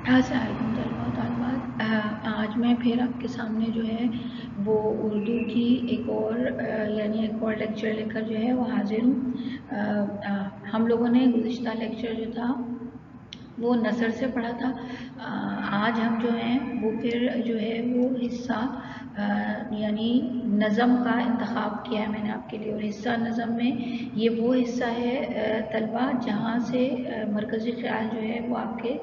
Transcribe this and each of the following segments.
السلام علیکم طلباء و طالبات، آج میں پھر آپ کے سامنے جو ہے وہ اردو کی ایک اور لیکچر لے کر جو ہے وہ حاضر ہوں۔ ہم لوگوں نے گزشتہ لیکچر جو تھا وہ نثر سے پڑھا تھا۔ آج ہم جو ہیں وہ پھر جو ہے وہ حصہ یعنی نظم کا انتخاب کیا ہے میں نے آپ کے لیے، اور حصہ نظم میں یہ وہ حصہ ہے طلبہ جہاں سے مرکزی خیال جو ہے وہ آپ کے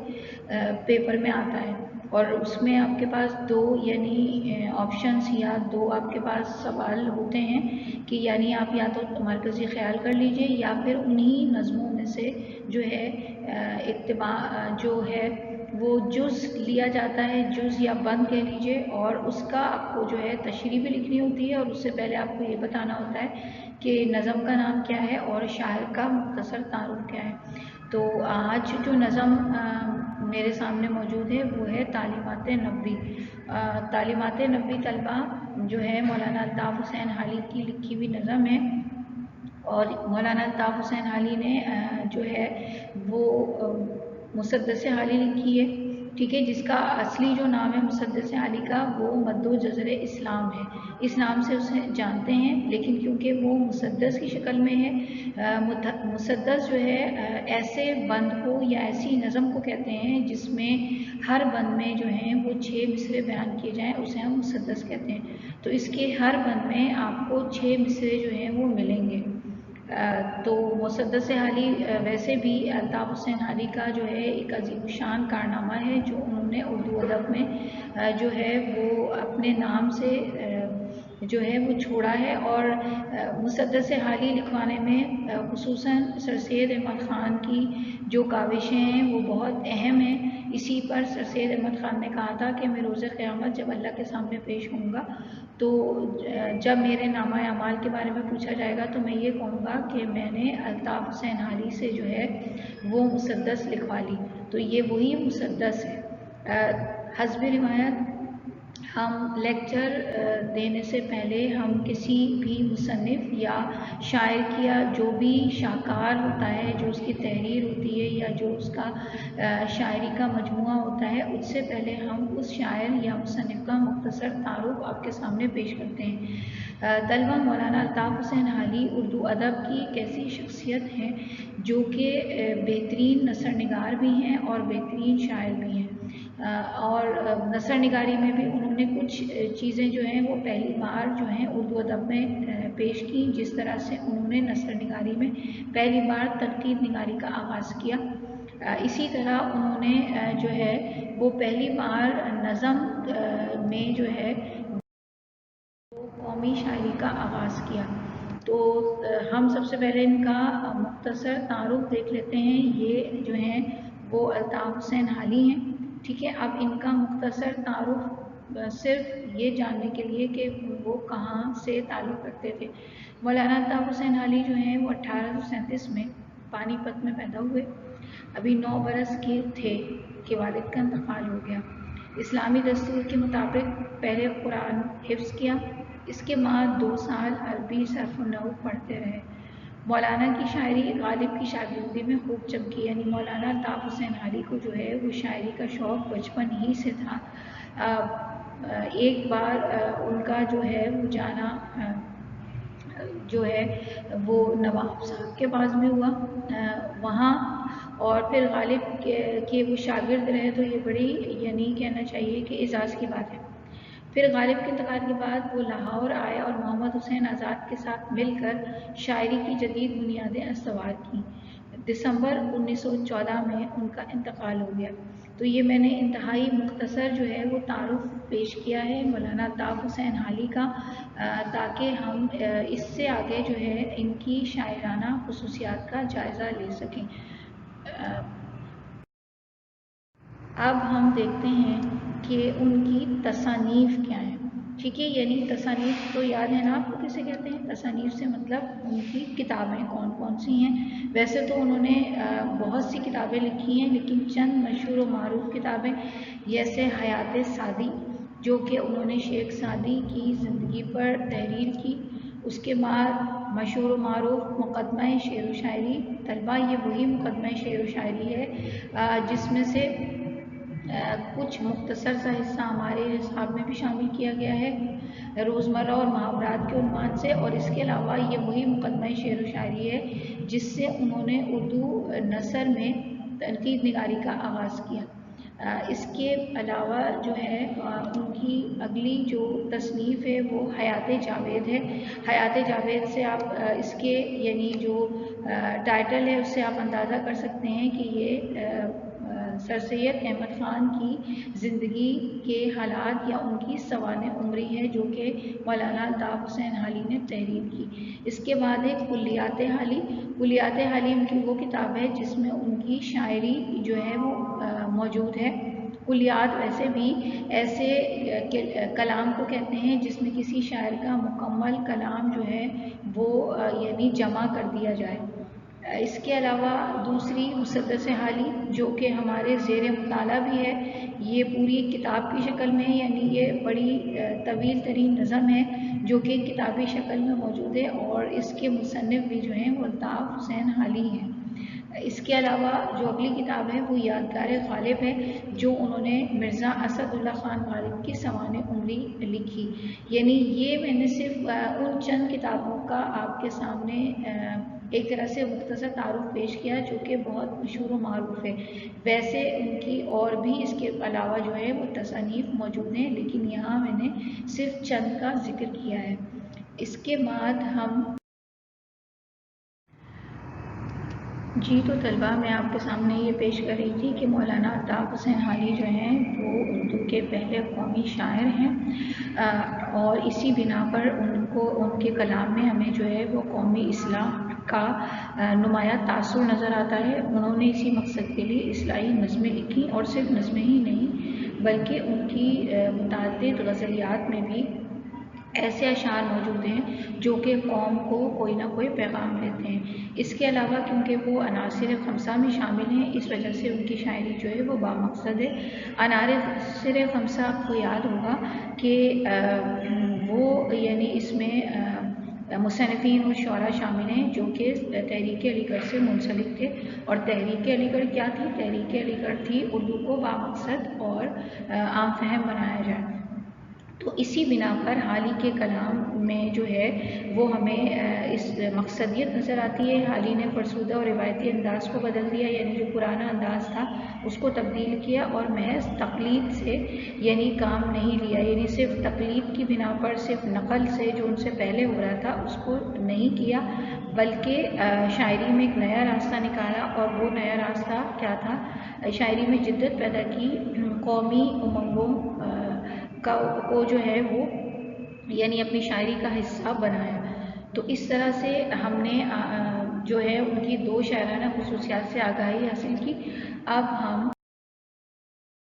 پیپر میں آتا ہے، اور اس میں آپ کے پاس دو یعنی آپشنس یا دو آپ کے پاس سوال ہوتے ہیں کہ یعنی آپ یا تو مرکزی خیال کر لیجئے یا پھر انہی نظموں میں سے جو ہے اتباع جو ہے وہ جز لیا جاتا ہے، جز یا بند کہہ لیجئے، اور اس کا آپ کو جو ہے تشریح بھی لکھنی ہوتی ہے، اور اس سے پہلے آپ کو یہ بتانا ہوتا ہے کہ نظم کا نام کیا ہے اور شاعر کا مختصر تعارف کیا ہے۔ تو آج جو نظم میرے سامنے موجود ہے وہ ہے تعلیمات نبوی۔ تعلیمات نبوی طلبہ جو ہے مولانا الطاف حسین حالی کی لکھی ہوئی نظم ہے، اور مولانا الطاف حسین حالی نے جو ہے وہ مسدس حالی لکھی ہے، ٹھیک ہے، جس کا اصلی جو نام ہے مسدس حالی کا وہ مد و جزر اسلام ہے، اس نام سے اسے جانتے ہیں، لیکن کیونکہ وہ مسدس کی شکل میں ہے، مسدس جو ہے ایسے بند کو یا ایسی نظم کو کہتے ہیں جس میں ہر بند میں جو ہیں وہ 6 مصرے بیان کیے جائیں، اسے ہم مسدس کہتے ہیں۔ تو اس کے ہر بند میں آپ کو 6 مصرے جو ہیں وہ ملیں گے۔ تو مسدس حالی ویسے بھی الطاف حسین حالی کا جو ہے ایک عظیم شان کارنامہ ہے جو انہوں نے اردو ادب میں جو ہے وہ اپنے نام سے جو ہے وہ چھوڑا ہے، اور مسدس حالی لکھوانے میں خصوصاً سر سید احمد خان کی جو کاوشیں ہیں وہ بہت اہم ہیں۔ اسی پر سر سید احمد خان نے کہا تھا کہ میں روز قیامت جب اللہ کے سامنے پیش ہوں گا تو جب میرے نامہ اعمال کے بارے میں پوچھا جائے گا تو میں یہ کہوں گا کہ میں نے الطاف حسین حالی سے جو ہے وہ مسدس لکھوا لی، تو یہ وہی مسدس ہے۔ حسب روایت ہم لیکچر دینے سے پہلے ہم کسی بھی مصنف یا شاعر کیا جو بھی شاہکار ہوتا ہے، جو اس کی تحریر ہوتی ہے یا جو اس کا شاعری کا مجموعہ ہوتا ہے، اس سے پہلے ہم اس شاعر یا مصنف کا مختصر تعارف آپ کے سامنے پیش کرتے ہیں۔ طلبہ مولانا الطاف حسین حالی اردو ادب کی ایک ایسی شخصیت ہے جو کہ بہترین نثر نگار بھی ہیں اور بہترین شاعر بھی ہیں، اور نثر نگاری میں بھی انہوں نے کچھ چیزیں جو ہیں وہ پہلی بار جو ہیں اردو ادب میں پیش کی، جس طرح سے انہوں نے نثر نگاری میں پہلی بار تنقید نگاری کا آغاز کیا، اسی طرح انہوں نے جو ہے وہ پہلی بار نظم میں جو ہے قومی شاعری کا آغاز کیا۔ تو ہم سب سے پہلے ان کا مختصر تعارف دیکھ لیتے ہیں، یہ جو ہیں وہ الطاف حسین حالی ہیں، ٹھیک ہے۔ اب ان کا مختصر تعارف صرف یہ جاننے کے لیے کہ وہ کہاں سے تعلق رکھتے تھے۔ مولانا الطاف حسین حالی جو ہیں وہ 1837 میں پانی پت میں پیدا ہوئے، ابھی 9 برس کے تھے کہ والد کا انتقال ہو گیا۔ اسلامی دستور کے مطابق پہلے قرآن حفظ کیا، اس کے بعد 2 سال عربی صرف و نحو پڑھتے رہے۔ مولانا کی شاعری غالب کی شاگردی میں خوب چمکی، یعنی مولانا الطاف حسین حالی کو جو ہے وہ شاعری کا شوق بچپن ہی سے تھا۔ ایک بار ان کا جو ہے وہ جانا جو ہے وہ نواب صاحب کے پاس بھی ہوا وہاں، اور پھر غالب کے وہ شاگرد رہے، تو یہ بڑی یعنی کہنا چاہیے کہ اعزاز کی بات ہے۔ پھر غالب کے انتقال کے بعد وہ لاہور آئے اور محمد حسین آزاد کے ساتھ مل کر شاعری کی جدید بنیادیں استوار کیں۔ دسمبر 1914 میں ان کا انتقال ہو گیا۔ تو یہ میں نے انتہائی مختصر جو ہے وہ تعارف پیش کیا ہے مولانا الطاف حسین حالی کا، تاکہ ہم اس سے آگے جو ہے ان کی شاعرانہ خصوصیات کا جائزہ لے سکیں۔ اب ہم دیکھتے ہیں کہ ان کی تصانیف کیا ہیں، ٹھیک ہے، یعنی تصانیف تو یاد ہے نا آپ کو کسے کہتے ہیں؟ تصانیف سے مطلب ان کی کتابیں کون کون سی ہیں۔ ویسے تو انہوں نے بہت سی کتابیں لکھی ہیں، لیکن چند مشہور و معروف کتابیں جیسے حیات سعدی جو کہ انہوں نے شیخ سعدی کی زندگی پر تحریر کی، اس کے بعد مشہور و معروف مقدمہ شعر و شاعری، طلبہ یہ وہی مقدمہ شعر و شاعری ہے جس میں سے कुछ मुख्तसर सा हिस्सा हमारे निसाब में भी शामिल किया गया है रोज़मर्रा और मुहावरात के उन्वान से, और इसके अलावा ये वही मुकदमा शेर व शायरी है जिससे उन्होंने उर्दू नसर में तनकीद निगारी का आगाज़ किया। इसके अलावा जो है उनकी अगली जो तसनीफ़ है वो हयात जावेद है। हयात जावेद से आप इसके यानी जो टाइटल है उससे आप अंदाज़ा कर सकते हैं कि ये सर सैयद अहमद ख़ान की ज़िंदगी के हालात या उनकी सवाने उम्री है जो कि मौलाना अल्ताफ़ हुसैन हाली ने तहरीर की। इसके बाद है कुल्लियात हाली। कुल्लियात हाली उनकी वो किताब है जिसमें उनकी शायरी जो है वो मौजूद है। कुल्लियात वैसे भी ऐसे कलाम को कहते हैं जिसमें किसी शायर का मुकम्मल कलाम जो है वो यानी जमा कर दिया जाए। इसके अलावा दूसरी मुसद्दस हाली जो कि हमारे ज़ेर मुताला भी है, ये पूरी एक किताब की शक्ल में है, यानी ये बड़ी तवील तरीन नज़म है जो कि किताबी शक्ल में मौजूद है और इसके मुसन्निफ़ भी जो हैं वो अल्ताफ़ हुसैन हाली हैं। इसके अलावा जो अगली किताब है वो यादगार ग़ालिब है जो उन्होंने मिर्ज़ा असदुल्ला ख़ान ग़ालिब की सवाने उम्री लिखी। यानी ये मैंने सिर्फ उन चंद किताबों का आपके सामने एक तरह से मुख्तसर तारुफ पेश किया जो कि बहुत मशहूर व मारूफ़ है। वैसे उनकी और भी इसके अलावा जो है वो तसानीफ़ मौजूद हैं, लेकिन यहाँ मैंने सिर्फ चंद का ज़िक्र किया है। इसके बाद हम तो तलबा मैं आपके सामने ये पेश कर रही थी कि मौलाना अल्ताफ़ हुसैन हाली जो हैं वो उर्दू के पहले कौमी शायर हैं और इसी बिना पर उनको उनके कलाम में हमें जो है वो कौमी इस्लाह का नुमाया तासुर नज़र आता है। उन्होंने इसी मकसद के लिए इस्लाही नज़में लिखी और सिर्फ नज़में ही नहीं बल्कि उनकी मुतअद्दिद ग़ज़लियात में भी ऐसे अशार मौजूद हैं जो कि कौम को कोई ना कोई पैगाम देते हैं। इसके अलावा क्योंकि वो अनासिर खमसा में शामिल हैं इस वजह से उनकी शायरी जो है वो बामकसद है। अनासिर खमसा आपको याद होगा कि वो यानी इसमें मुसन्निफ़ीन और शुअरा शामिल हैं जो कि तहरीक अलीगढ़ से मुंसलिक थे। और तहरीक अलीगढ़ क्या थी? तहरीक अलीगढ़ थी उर्दू को बामकसद और आम फहम बनाया जाए। तो इसी बिना पर हाली के कलाम में जो है वो हमें इस मकसदियत नज़र आती है। हाली ने फरसूदा और रिवायती अंदाज को बदल दिया, यानी जो पुराना अंदाज था उसको तब्दील किया और महज तकलीद से यानी काम नहीं लिया, यानी सिर्फ तकलीद की बिना पर सिर्फ नकल से जो उनसे पहले हो रहा था उसको नहीं किया, बल्कि शायरी में एक नया रास्ता निकाला। और वो नया रास्ता क्या था? शायरी में जिद्दत पैदा की, कौमी उमंगों को जो है वो यानी अपनी शायरी का हिस्सा बनाया। तो इस तरह से हमने जो है उनकी दो शायराना खुसूसियात से आगाही हासिल की। अब हम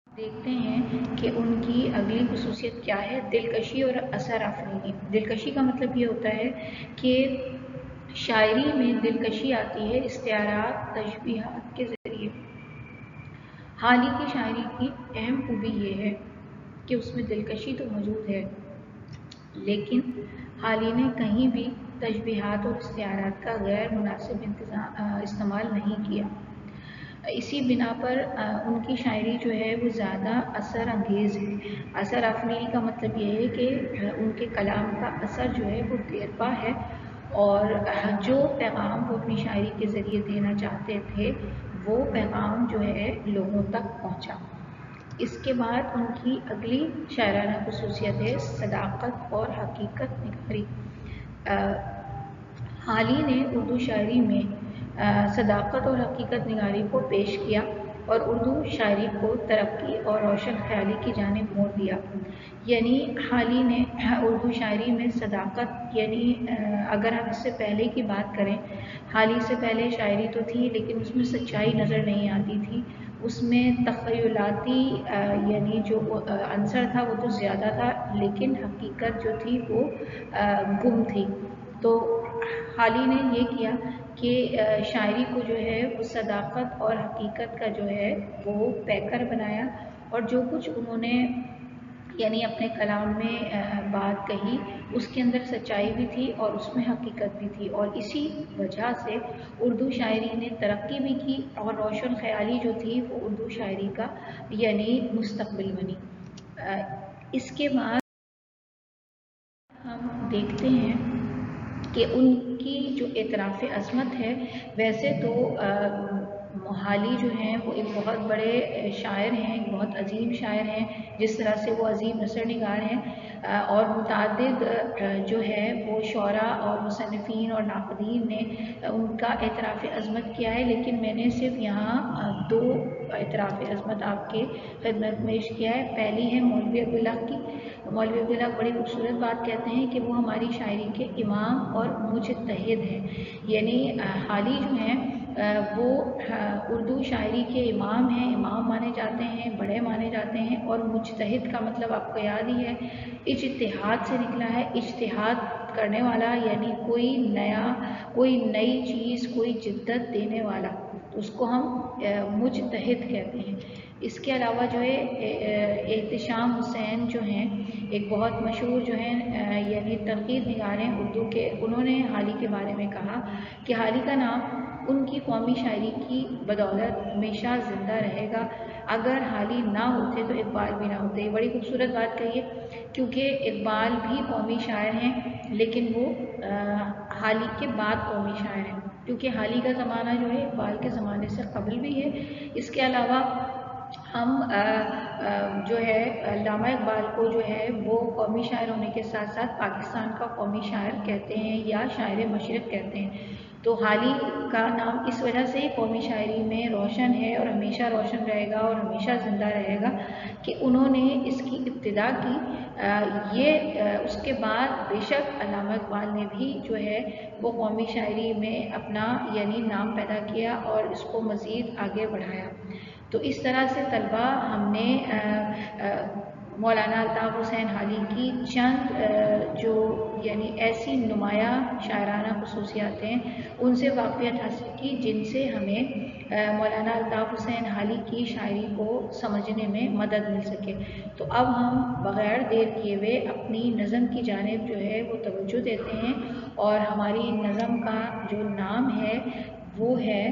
देखते हैं कि उनकी अगली खुसूसियत क्या है, दिलकशी और असर आफरीनी। दिलकशी का मतलब ये होता है कि शायरी में दिलकशी आती है इस्तिआरात तशबीहात के ज़रिए। हाली की शायरी की अहम खूबी ये है कि उसमें दिलकशी तो मौजूद है, लेकिन हाली ने कहीं भी तशबीहात और इस्तिआरात का गैर मुनासिब इस्तेमाल नहीं किया। इसी बिना पर उनकी शायरी जो है वो ज़्यादा असर अंगेज़ है। असर आफरीनी का मतलब ये है कि उनके कलाम का असर जो है वो देरपा है और जो पैगाम वो अपनी शायरी के ज़रिए देना चाहते थे वो पैगाम जो है लोगों तक पहुँचा। इसके बाद उनकी अगली शायराना खुसूसियत है सदाकत और हकीकत निगारी। हाली ने उर्दू शायरी में सदाकत और हकीकत निगारी को पेश किया और उर्दू शायरी को तरक्की और रोशन ख्याली की जानिब मोड़ दिया। यानी हाली ने उर्दू शायरी में सदाकत, यानी अगर हम इससे पहले की बात करें, हाली से पहले शायरी तो थी लेकिन उसमें सच्चाई नज़र नहीं आती थी, उसमें तख़य्युलाती यानी जो अंसर था वो तो ज़्यादा था, लेकिन हकीकत जो थी वो गुम थी। तो हाली ने ये किया कि शायरी को जो है वो सदाकत और हकीकत का जो है वो पैकर बनाया और जो कुछ उन्होंने यानी अपنے کلام میں بات کہی، اس کے اندر سچائی بھی تھی اور اس میں حقیقت بھی تھی، اور اسی وجہ سے اردو شاعری نے ترقی بھی کی اور روشن خیالی جو تھی وہ اردو شاعری کا یعنی مستقبل بنی۔ اس کے بعد ہم دیکھتے ہیں کہ ان کی جو اعتراف عظمت ہے، ویسے تو موحالی جو ہیں وہ ایک بہت بڑے شاعر ہیں، ایک بہت عظیم شاعر ہیں، جس طرح سے وہ عظیم نثر نگار ہیں، اور متعدد جو ہے وہ شعراء اور مصنفین اور ناقدین نے ان کا اعتراف عظمت کیا ہے، لیکن میں نے صرف یہاں دو اعتراف عظمت آپ کے خدمت میں پیش کیا ہے۔ پہلی ہے مولوی عبدالحق کی۔ مولوی عبدالحق بڑی خوبصورت بات کہتے ہیں کہ وہ ہماری شاعری کے امام اور مجتہد ہیں، یعنی حالی جو ہیں وہ اردو شاعری کے امام ہیں، امام مانے جاتے ہیں، بڑے مانے جاتے ہیں، اور مجتہد کا مطلب آپ کو یاد ہی ہے، اجتہاد سے نکلا ہے، اجتہاد کرنے والا، یعنی کوئی نئی چیز، کوئی جدت دینے والا، اس کو ہم مجتہد کہتے ہیں۔ اس کے علاوہ جو ہے احتشام حسین جو ہیں ایک بہت مشہور جو ہیں یعنی تنقید نگار ہیں اردو کے، انہوں نے حالی کے بارے میں کہا کہ حالی کا نام ان کی قومی شاعری کی بدولت ہمیشہ زندہ رہے گا، اگر حالی نہ ہوتے تو اقبال بھی نہ ہوتے۔ یہ بڑی خوبصورت بات کہی ہے، کیونکہ اقبال بھی قومی شاعر ہیں، لیکن وہ حالی کے بعد قومی شاعر ہیں، کیونکہ حالی کا زمانہ جو ہے اقبال کے زمانے سے قبل بھی ہے۔ اس کے علاوہ ہم جو ہے علامہ اقبال کو جو ہے وہ قومی شاعر ہونے کے ساتھ ساتھ پاکستان کا قومی شاعر کہتے ہیں یا شاعر مشرق کہتے ہیں۔ تو حالی کا نام اس وجہ سے قومی شاعری میں روشن ہے اور ہمیشہ روشن رہے گا اور ہمیشہ زندہ رہے گا کہ انہوں نے اس کی ابتدا کی۔ اس کے بعد بے شک علامہ اقبال نے بھی جو ہے وہ قومی شاعری میں اپنا یعنی نام پیدا کیا اور اس کو مزید آگے بڑھایا۔ تو اس طرح سے طلبہ ہم نے مولانا الطاف حسین حالی کی چند جو یعنی ایسی نمایاں شاعرانہ خصوصیات ہیں ان سے واقفیت حاصل کی، جن سے ہمیں مولانا الطاف حسین حالی کی شاعری کو سمجھنے میں مدد مل سکے۔ تو اب ہم بغیر دیر کیے ہوئے اپنی نظم کی جانب جو ہے وہ توجہ دیتے ہیں، اور ہماری نظم کا جو نام ہے وہ ہے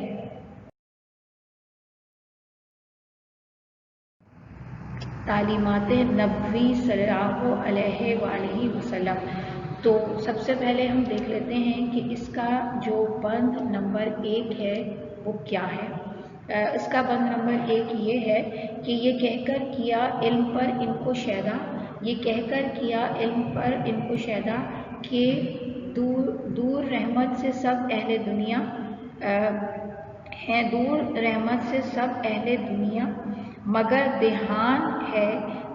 تعلیمات نبوی صلی اللہ علیہ وآلہ وسلم۔ تو سب سے پہلے ہم دیکھ لیتے ہیں کہ اس کا جو بند نمبر 1 ہے وہ کیا ہے۔ اس کا بند نمبر 1 یہ ہے کہ یہ کہہ کر کیا علم پر ان کو شیدا، یہ کہہ کر کیا علم پر ان کو شیدا کہ دور رحمت سے سب اہل دنیا ہیں، دور رحمت سے سب اہل دنیا، مگر دہان ہے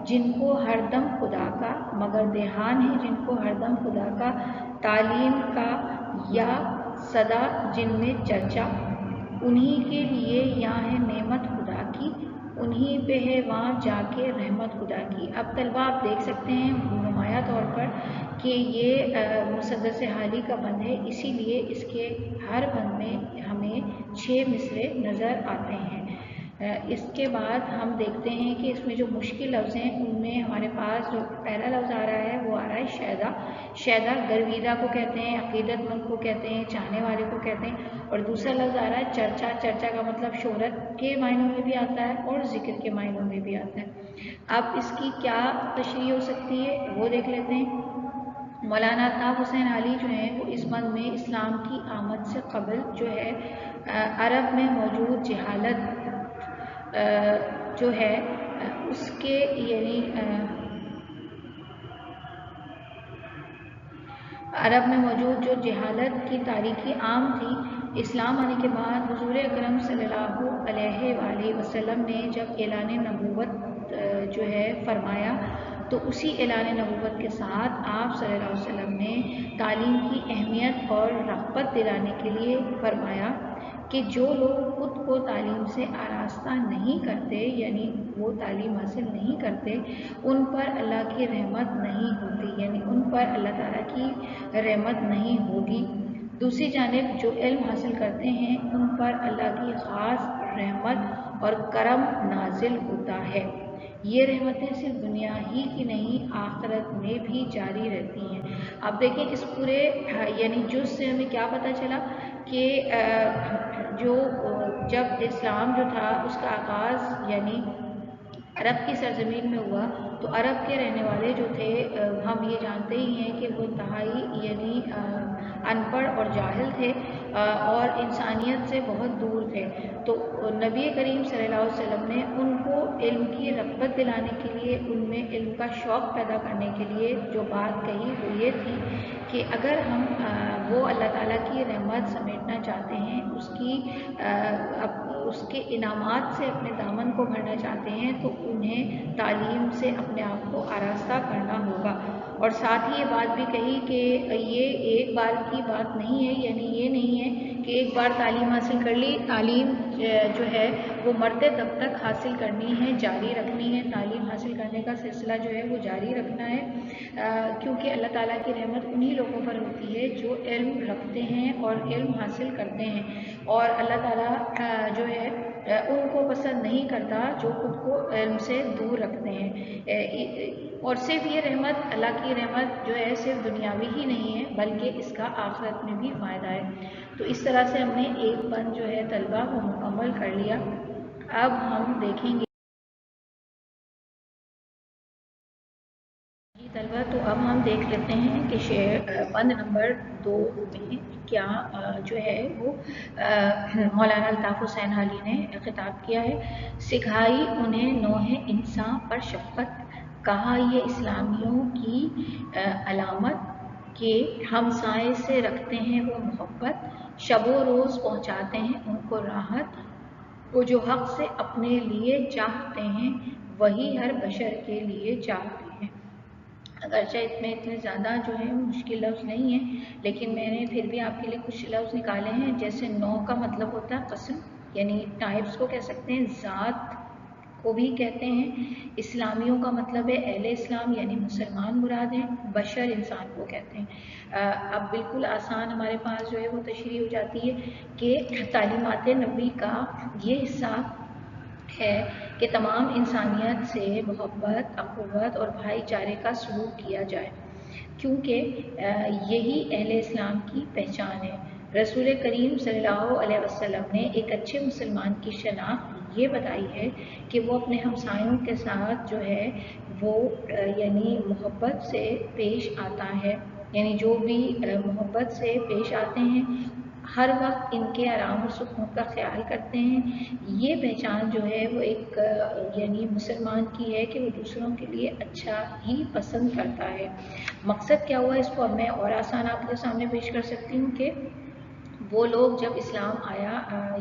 جن کو ہر دم خدا کا، مگر دہان ہے جن کو ہر دم خدا کا، تعلیم کا یا صدا جن میں چرچا، انہی کے لیے یہاں ہے نعمت خدا کی، انہی پہ ہے وہاں جا کے رحمت خدا کی۔ اب طلبہ آپ دیکھ سکتے ہیں نمایاں طور پر کہ یہ مسدس حالی کا بند ہے، اسی لیے اس کے ہر بند میں ہمیں 6 مصرے نظر آتے ہیں۔ اس کے بعد ہم دیکھتے ہیں کہ اس میں جو مشکل لفظ ہیں ان میں ہمارے پاس جو پہلا لفظ آ رہا ہے وہ آ رہا ہے شیدا۔ شیدا گرویدہ کو کہتے ہیں، عقیدت مند کو کہتے ہیں، چاہنے والے کو کہتے ہیں، اور دوسرا لفظ آ رہا ہے چرچا۔ چرچا کا مطلب شہرت کے معنوں میں بھی آتا ہے اور ذکر کے معنوں میں بھی آتا ہے۔ اب اس کی کیا تشریح ہو سکتی ہے وہ دیکھ لیتے ہیں۔ مولانا الطاف حسین حالی جو ہیں وہ اس بند میں اسلام کی آمد سے قبل جو ہے عرب میں موجود جہالت جو ہے اس کے یعنی عرب میں موجود جو جہالت کی تاریکی عام تھی، اسلام آنے کے بعد حضور اکرم صلی اللہ علیہ وآلہ وسلم نے جب اعلان نبوت جو ہے فرمایا، تو اسی اعلان نبوت کے ساتھ آپ صلی اللہ علیہ وسلم نے تعلیم کی اہمیت اور رغبت دلانے کے لیے فرمایا کہ جو لوگ خود کو تعلیم سے آراستہ نہیں کرتے، یعنی وہ تعلیم حاصل نہیں کرتے، ان پر اللہ کی رحمت نہیں ہوتی، یعنی ان پر اللہ تعالیٰ کی رحمت نہیں ہوگی۔ دوسری جانب جو علم حاصل کرتے ہیں ان پر اللہ کی خاص رحمت اور کرم نازل ہوتا ہے۔ ये रहमतें सिर्फ दुनिया ही की नहीं आखिरत में भी जारी रहती हैं। अब देखें इस पूरे यानी जुज़ से हमें क्या पता चला कि जब इस्लाम जो था उसका आगाज़ यानी अरब की सरजमीन में हुआ, तो अरब के रहने वाले जो थे हम ये जानते ही हैं कि वो इंतहाई यानी अनपढ़ और जाहिल थे और इंसानियत से बहुत दूर थे। तो नबी करीम सल्लल्लाहु अलैहि वसल्लम ने उनको इल्म की रग़बत दिलाने के लिए, उनमें इल्म का शौक़ पैदा करने के लिए जो बात कही वो ये थी कि अगर हम वो अल्लाह ताला की रहमत समेटना चाहते हैं, उसके इनामात से अपने दामन को भरना चाहते हैं, तो उन्हें तालीम से अपने आप को आरास्ता करना होगा। और साथ ही ये बात भी कही कि ये एक बार की बात नहीं है, यानी ये नहीं है कि एक बार तालीम हासिल कर ली, तालीम जो है वो मरते तब तक हासिल करनी है, जारी रखनी है। तालीम हासिल करने का सिलसिला जो है वो जारी रखना है, क्योंकि अल्लाह ताला की रहमत उन्हीं लोगों पर होती है जो इल्म रखते हैं और इल्म हासिल करते हैं। और अल्लाह ताला जो है उनको पसंद नहीं करता जो खुद को इल्म से दूर रखते हैं। और सिर्फ ये रहमत, अल्लाह की रहमत जो है सिर्फ दुनियावी ही नहीं है बल्कि इसका आखिरत में भी फ़ायदा है। तो इस तरह से हमने एक बंद जो है तलबा वो मुकम्मल कर लिया। अब हम देखेंगे जी तलबा, तो अब हम देख लेते हैं कि बंद नंबर 2 में क्या जो है वो मौलाना अल्ताफ़ हुसैन अली ने खिताब किया है। सिखाई उन्हें नौहे इंसान पर शफ़क़त, कहा ये इस्लामियों की अलामत कि हमसाए से रखते हैं वो मोहब्बत, शबो रोज़ पहुँचाते हैं उनको राहत, वो जो हक़ से अपने लिए चाहते हैं वही हर बशर के लिए चाहते हैं। अगरचे इसमें इतने ज़्यादा जो है मुश्किल लफ्ज़ नहीं है, लेकिन मैंने फिर भी आपके लिए कुछ लफ्ज़ निकाले हैं। जैसे नौ का मतलब होता है कसम, यानी टाइप्स को कह सकते हैं, ज़ात को भी कहते हैं। इस्लामियों का मतलब है अहले इस्लाम यानी मुसलमान मुराद हैं। बशर इंसान को कहते हैं। अब बिल्कुल आसान हमारे पास जो है वो तशरीह हो जाती है कि तालीमात नबी का ये हिस्सा है कि तमाम इंसानियत से मोहब्बत, अख़ुवत और भाईचारे का सलूक किया जाए, क्योंकि यही अहले इस्लाम की पहचान है। रसूल करीम सल्लल्लाहु अलैहि वसल्लम ने एक अच्छे मुसलमान की शनाख्त ये बताई है कि वो अपने हमसायों के साथ जो है वो यानी मोहब्बत से पेश आता है, यानी जो भी मोहब्बत से पेश आते हैं, हर वक्त इनके आराम और सुकून का ख्याल करते हैं। ये पहचान जो है वो एक यानी मुसलमान की है कि वो दूसरों के लिए अच्छा ही पसंद करता है। मकसद क्या हुआ, इसको अब मैं और आसान आपके सामने पेश कर सकती हूँ कि वो लोग जब इस्लाम आया,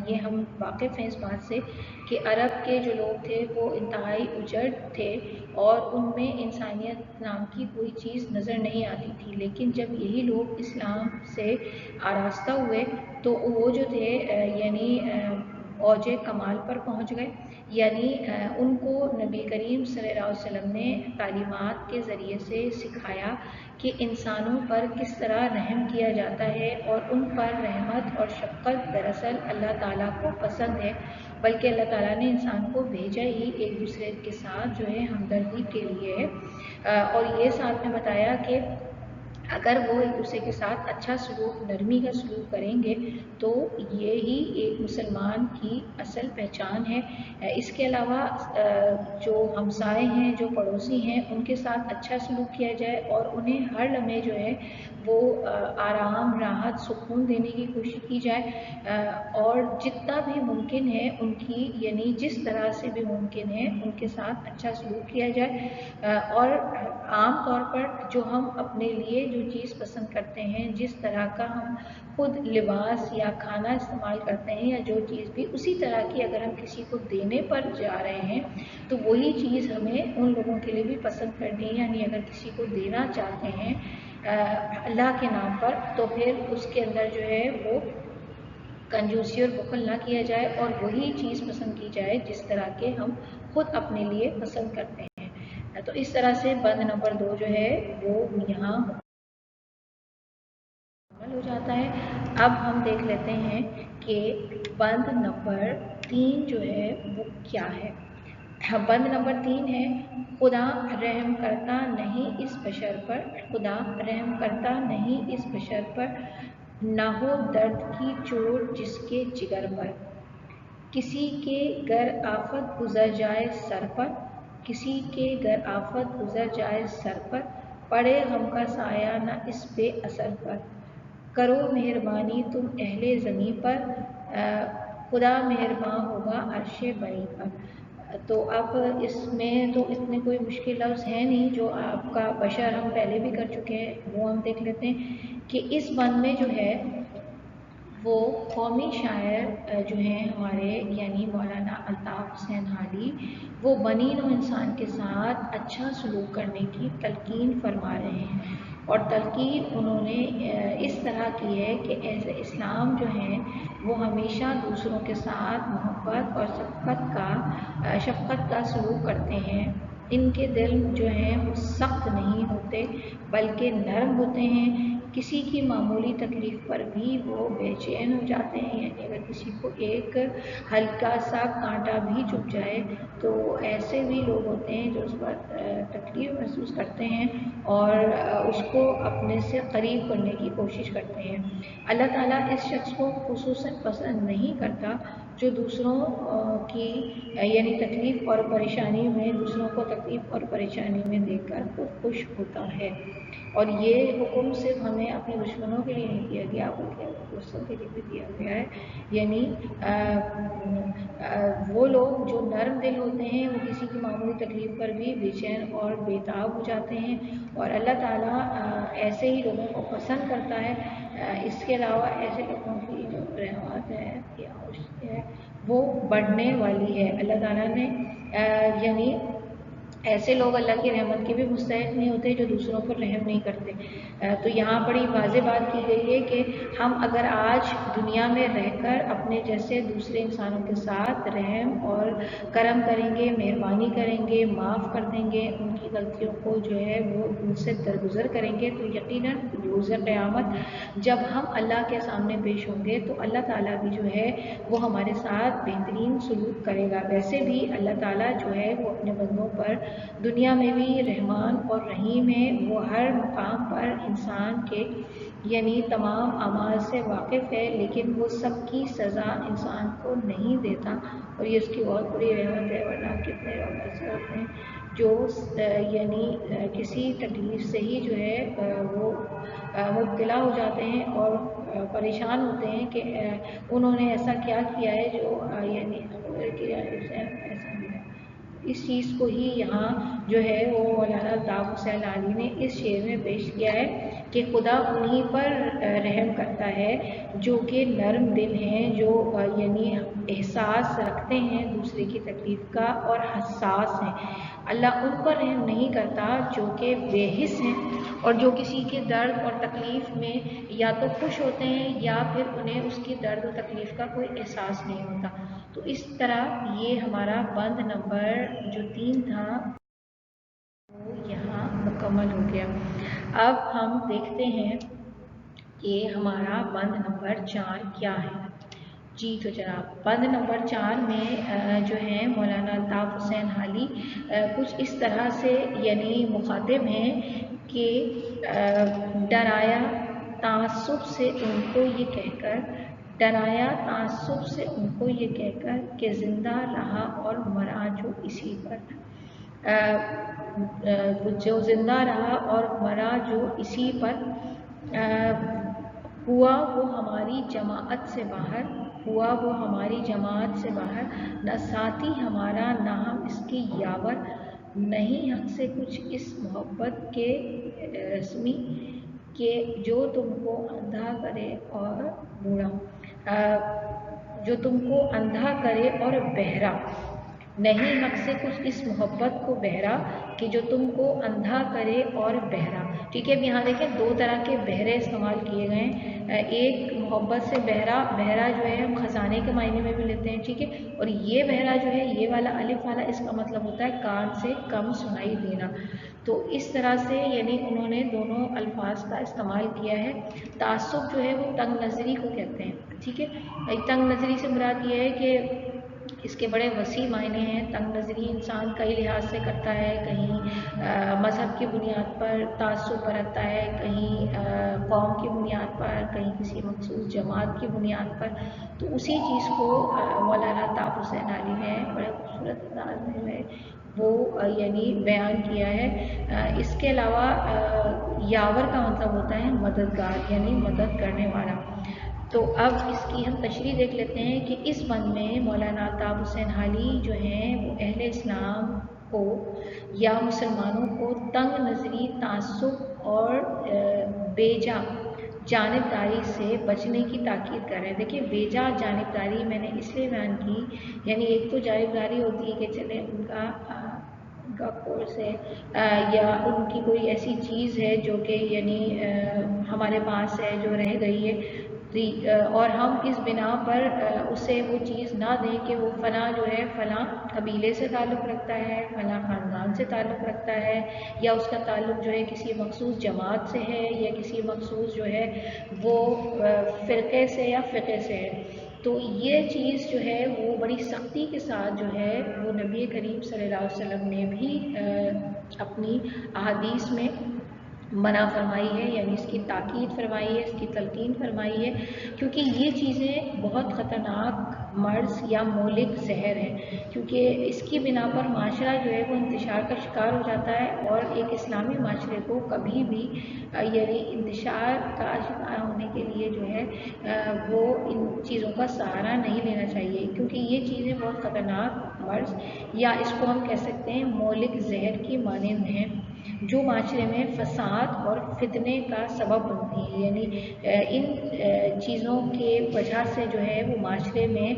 ये हम वाकिफ़ हैं इस बात से कि अरब के जो लोग थे वो इंतहाई उजड़ थे और उनमें इंसानियत नाम की कोई चीज़ नज़र नहीं आती थी। लेकिन जब यही लोग इस्लाम से आरास्ता हुए तो वो जो थे यानी औजे कमाल पर पहुँच गए। यानी उनको नबी करीम सल्लल्लाहु अलैहि वसल्लम ने तालीमात के ज़रिए से सिखाया कि इंसानों पर किस तरह रहम किया जाता है, और उन पर रहमत और शफ़क़त दरअसल अल्लाह ताला को पसंद है, बल्कि अल्लाह ताला ने इंसान को भेजा ही एक दूसरे के साथ जो है हमदर्दी के लिए है। और ये साथ में बताया कि अगर वो एक दूसरे के साथ अच्छा सलूक, नरमी का सलूक करेंगे तो ये ही एक मुसलमान की असल पहचान है। इसके अलावा जो हमसाए हैं, जो पड़ोसी हैं, उनके साथ अच्छा सलूक किया जाए और उन्हें हर लम्हे जो है वो आराम, राहत, सुकून देने की कोशिश की जाए, और जितना भी मुमकिन है उनकी यानी जिस तरह से भी मुमकिन है उनके साथ अच्छा सलूक किया जाए। और आम तौर पर जो हम अपने लिए जो चीज़ पसंद करते हैं, जिस तरह का हम खुद लिबास या खाना इस्तेमाल करते हैं या जो चीज़ भी, उसी तरह की अगर हम किसी को देने पर जा रहे हैं तो वही चीज़ हमें उन लोगों के लिए भी पसंद करनी है। यानी अगर किसी को देना चाहते हैं अल्लाह के नाम पर, तो फिर उसके अंदर जो है वो कंजूसी और बुखल ना किया जाए और वही चीज़ पसंद की जाए जिस तरह के हम खुद अपने लिए पसंद करते हैं। तो इस तरह से बंद नंबर 2 जो है वो यहाँ मुकम्मल हो जाता है। अब हम देख लेते हैं कि बंद नंबर 3 जो है वो क्या है। बंद नंबर 3 है, खुदा रहम करता नहीं इस बशर पर, खुदा रहम करता नहीं इस बशर पर, ना हो दर्द की चोट जिसके जिगर पर, किसी के घर आफत गुजर जाए सर पर, किसी के घर आफत गुजर जाए सर पर, पड़े गम का साया न इस पे असर पर, करो मेहरबानी तुम अहले ज़मीं पर, खुदा मेहरबान होगा अर्शे बरी पर। तो अब इसमें तो इतने कोई मुश्किल लफ्ज़ है नहीं, जो आपका बशर हम पहले भी कर चुके हैं, वो हम देख लेते हैं कि इस बंद में जो है वो कौमी शायर जो हैं हमारे यानी मौलाना अल्ताफ़ हुसैन हादी, वो बनी नौ इंसान के साथ अच्छा सलूक करने की तलकीन फरमा रहे हैं। और तलकीन उन्होंने इस तरह की है कि ऐसे इस्लाम जो हैं वो हमेशा दूसरों के साथ मोहब्बत और शफ़क़त का सलूक करते हैं। इनके दिल जो हैं वो सख्त नहीं होते बल्कि नरम होते हैं। किसी की मामूली तकलीफ़ पर भी वो बेचैन हो जाते हैं, यानी अगर किसी को एक हल्का सा कांटा भी चुभ जाए तो ऐसे भी लोग होते हैं जो उस पर तकलीफ़ महसूस करते हैं और उसको अपने से करीब करने की कोशिश करते हैं। अल्लाह ताला इस शख्स को खुसूसन पसंद नहीं करता जो दूसरों की यानी तकलीफ़ और परेशानी में, दूसरों को तकलीफ़ और परेशानी में देखकर खुद खुश होता है। और ये हुक्म सिर्फ हमें अपने दुश्मनों के लिए नहीं दिया गया बल्कि अपने दोस्तों के लिए भी दिया गया है। यानी वो लोग जो नरम दिल होते हैं वो किसी की मामूली तकलीफ़ पर भी बेचैन और बेताब हो जाते हैं और अल्लाह ताला ऐसे ही लोगों को पसंद करता है। इसके अलावा ऐसे लोगों की जो रहमत है या खुशी है वो बढ़ने वाली है। अल्लाह ताला ने यानी ऐसे लोग अल्लाह की रहमत के भी मुस्तहिक़ नहीं होते जो दूसरों पर रहम नहीं करते। तो यहाँ बड़ी वाज़ेह बात की गई है कि हम अगर आज दुनिया में रहकर अपने जैसे दूसरे इंसानों के साथ रहम और करम करेंगे, मेहरबानी करेंगे, माफ़ कर देंगे, उनकी गलतियों को जो है वो उनसे दरगुज़र करेंगे तो यकीनन रोज़ क़यामत जब हम अल्लाह के सामने पेश होंगे तो अल्लाह ताला भी जो है वो हमारे साथ बेहतरीन सलूक करेगा। वैसे भी अल्लाह ताला जो है वो अपने बंदों पर दुनिया में भी रहमान और रहीम है। वो हर मुकाम पर इंसान के यानी तमाम अमाल से वाकिफ़ है, लेकिन वो सबकी सज़ा इंसान को नहीं देता और ये उसकी बहुत बड़ी रहमत है। वरना कितने लोग ऐसे होते हैं जो यानी किसी तकलीफ़ से ही जो है वो मुब्तला हो जाते हैं और परेशान होते हैं कि उन्होंने ऐसा क्या किया है जो यानी की जानिब से ऐसा मिला। इस चीज़ को ही यहाँ जो है वो मौलाना अल्ताफ़ हुसैन हादी ने इस शेर में पेश किया है कि खुदा उन्हीं पर रहम करता है जो कि नरम दिल हैं, जो यानी एहसास रखते हैं दूसरे की तकलीफ़ का और हसास हैं। अल्लाह उन पर रहम नहीं करता जो कि बेहिस हैं और जो किसी के दर्द और तकलीफ़ में या तो खुश होते हैं या फिर उन्हें उसकी दर्द और तकलीफ़ का कोई एहसास नहीं होता। तो इस तरह ये हमारा बंद नंबर जो 3 था वो यहाँ मुकम्मल हो गया। अब हम देखते हैं कि हमारा बंद नंबर 4 क्या है। जी तो जनाब बंद नंबर 4 में जो है मौलाना अल्ताफ़ हुसैन हादी कुछ इस तरह से यानी मुखातिब हैं कि डराया तासुब से उनको ये कहकर, डराया तासुब से उनको ये कहकर कि ज़िंदा रहा और मरा जो इसी पर, जो ज़िंदा रहा और मरा जो इसी पर, हुआ वो हमारी जमाअत से बाहर, हुआ वो हमारी जमात से बाहर, न साथी हमारा न हम इसकी यावर, नहीं हक़ से कुछ इस मोहब्बत के रस्मी के जो तुमको अंधा करे और बूढ़ा, जो तुमको अंधा करे और बहरा, नहीं हक़ से कुछ इस मोहब्बत को बहरा कि जो तुमको अंधा करे और बहरा। ठीक है, अब यहाँ देखें दो तरह के बहरे इस्तेमाल किए गए हैं। एक मोहब्बत से बहरा, बहरा जो है हम ख़जाने के मायने में भी लेते हैं, ठीक है, और ये बहरा जो है ये वाला अलिफ वाला इसका मतलब होता है कान से कम सुनाई देना। तो इस तरह से यानी उन्होंने दोनों अल्फाज का इस्तेमाल किया है। तासुब जो है वो तंग नज़री को कहते हैं, ठीक है। तंग नज़री से मुराद ये है कि इसके बड़े वसी मायने हैं। तंग नज़री इंसान कई लिहाज से करता है, कहीं मज़हब की बुनियाद पर तासुब बरतता है, कहीं कौम की बुनियाद पर, कहीं किसी मखसूस जमात की बुनियाद पर। तो उसी चीज़ को मौलाना अल्ताफ़ हुसैन अली ने बड़े खूबसूरत अंदाज में जो है वो यानी बयान किया है। इसके अलावा यावर का मतलब होता है मददगार, यानी मदद करने वाला। तो अब इसकी हम तशरीह देख लेते हैं कि इस बंद में मौलाना अल्ताफ़ हुसैन अली जो हैं वो अहले इस्लाम को या मुसलमानों को तंग नज़री, तासुब और बेजा जानिबदारी से बचने की ताकीद कर रहे हैं। देखिए, बेजा जानिबदारी मैंने इसलिए बयान की, यानी एक तो जानिबदारी होती है कि चले उनका कोर्स है या उनकी कोई ऐसी चीज़ है जो कि यानी हमारे पास है, जो रह गई है, और हम इस बिना पर उसे वो चीज़ ना दें कि वो फ़लाँ जो है फ़लाँ कबीले से ताल्लुक़ रखता है, फ़लाँ ख़ानदान से ताल्लुक़ रखता है, या उसका ताल्लुक़ जो है किसी मखसूस जमात से है, या किसी मखसूस जो है वो फ़िरक़े से या फ़िक़े से है। तो ये चीज़ जो है वो बड़ी सख्ती के साथ जो है वो नबी करीम सल्लल्लाहु अलैहि वसल्लम ने भी अपनी अहादीस में मना फरमाई है, यानी इसकी ताकीद फरमाई है, इसकी तलकीन फरमाई है, क्योंकि ये चीज़ें बहुत ख़तरनाक मर्ज़ या मौलिक जहर है, क्योंकि इसकी बिना पर माशरा जो है वो इंतशार का शिकार हो जाता है, और एक इस्लामी माशरे को कभी भी यानी इंतशार का शिकार होने के लिए जो है वो इन चीज़ों का सहारा नहीं लेना चाहिए, क्योंकि ये चीज़ें बहुत ख़तरनाक मर्ज़ या इसको हम कह सकते हैं मौलिक जहर की मानंद हैं, जो माशरे में फ़साद और फितने का सबब बनती है। यानी इन चीज़ों के वजह से जो है वो माशरे में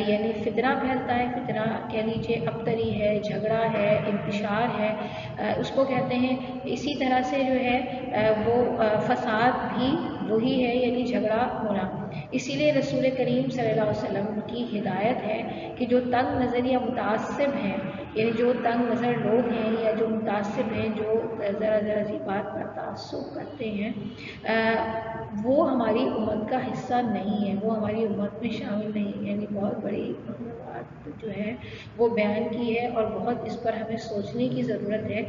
यानी फितना फैलता है। फितना कह लीजिए अबतरी है, झगड़ा है, इंतशार है, उसको कहते हैं। इसी तरह से जो है वो फ़साद भी वही है, यानी झगड़ा होना। इसीलिए रसूल करीम सल्लल्लाहु अलैहि वसल्लम की हिदायत है कि जो तंग नज़र या मुतासिब हैं, यानी जो तंग नज़र लोग हैं या जो मुतासिब हैं, जो ज़रा सी बात पर तासुब करते हैं, वो हमारी उम्मत का हिस्सा नहीं है, वो हमारी उम्मत में शामिल नहीं है। यानी बहुत बड़ी बात जो है वो बयान की है, और बहुत इस पर हमें सोचने की ज़रूरत है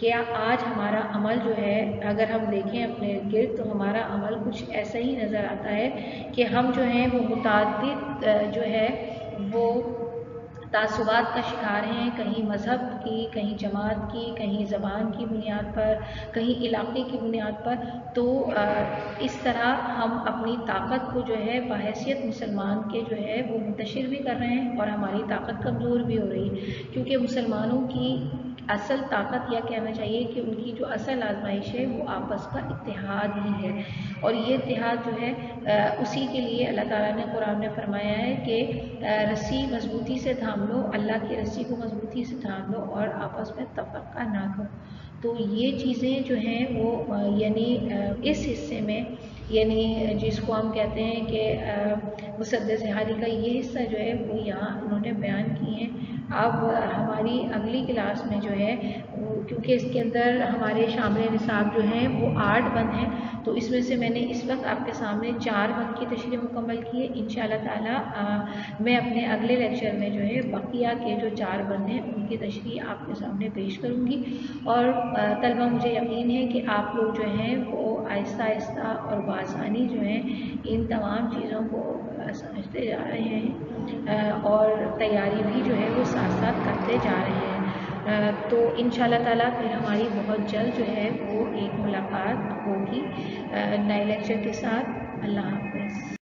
कि आज हमारा अमल जो है, अगर हम देखें अपने गिर्द, तो हमारा अमल कुछ ऐसा ही नज़र आता है कि हम जो हैं वो मुताद्दिद जो है वो तासुबात का शिकार हैं, कहीं मज़हब की, कहीं जमात की, कहीं ज़बान की बुनियाद पर, कहीं इलाक़े की बुनियाद पर। तो इस तरह हम अपनी ताकत को जो है बहैसियत मुसलमान के जो है वो मुंतशिर भी कर रहे हैं, और हमारी ताकत कमज़ोर भी हो रही है, क्योंकि मुसलमानों की असल ताकत, या कहना चाहिए कि उनकी जो असल आजमाइश है वो आपस का इत्तेहाद ही है। और ये इत्तेहाद जो है उसी के लिए अल्लाह ताला ने कुरान में फरमाया है कि रस्सी मजबूती से थाम लो, अल्लाह की रस्सी को मजबूती से थाम लो, और आपस में तफर्का ना करो। तो ये चीज़ें जो हैं वो यानी इस हिस्से में, यानी जिसको हम कहते हैं कि मुसद्दस हारी का ये हिस्सा जो है वो यहाँ उन्होंने बयान किए हैं। अब हमारी अगली क्लास में जो है क्योंकि इसके अंदर हमारे शामिल निसाब जो हैं वो 8 बंद हैं, तो इसमें से मैंने इस वक्त आपके सामने 4 बंद की तशरीह मुकम्मल की है। इंशाअल्लाह ताला मैं अपने अगले लेक्चर में जो है बकिया के जो 4 बंद हैं उनकी तशरीह आपके सामने पेश करूँगी। और तलबा, मुझे यकीन है कि आप लोग जो हैं वो आहिस्ता आहिस्ता और बआसानी जो है इन तमाम चीज़ों को समझते जा रहे हैं, और तैयारी भी जो है वो साथ साथ करते जा रहे हैं। तो इंशाअल्लाह ताला फिर हमारी बहुत जल्द जो है वो एक मुलाकात होगी नए लेक्चर के साथ। अल्लाह हाफ़िज़।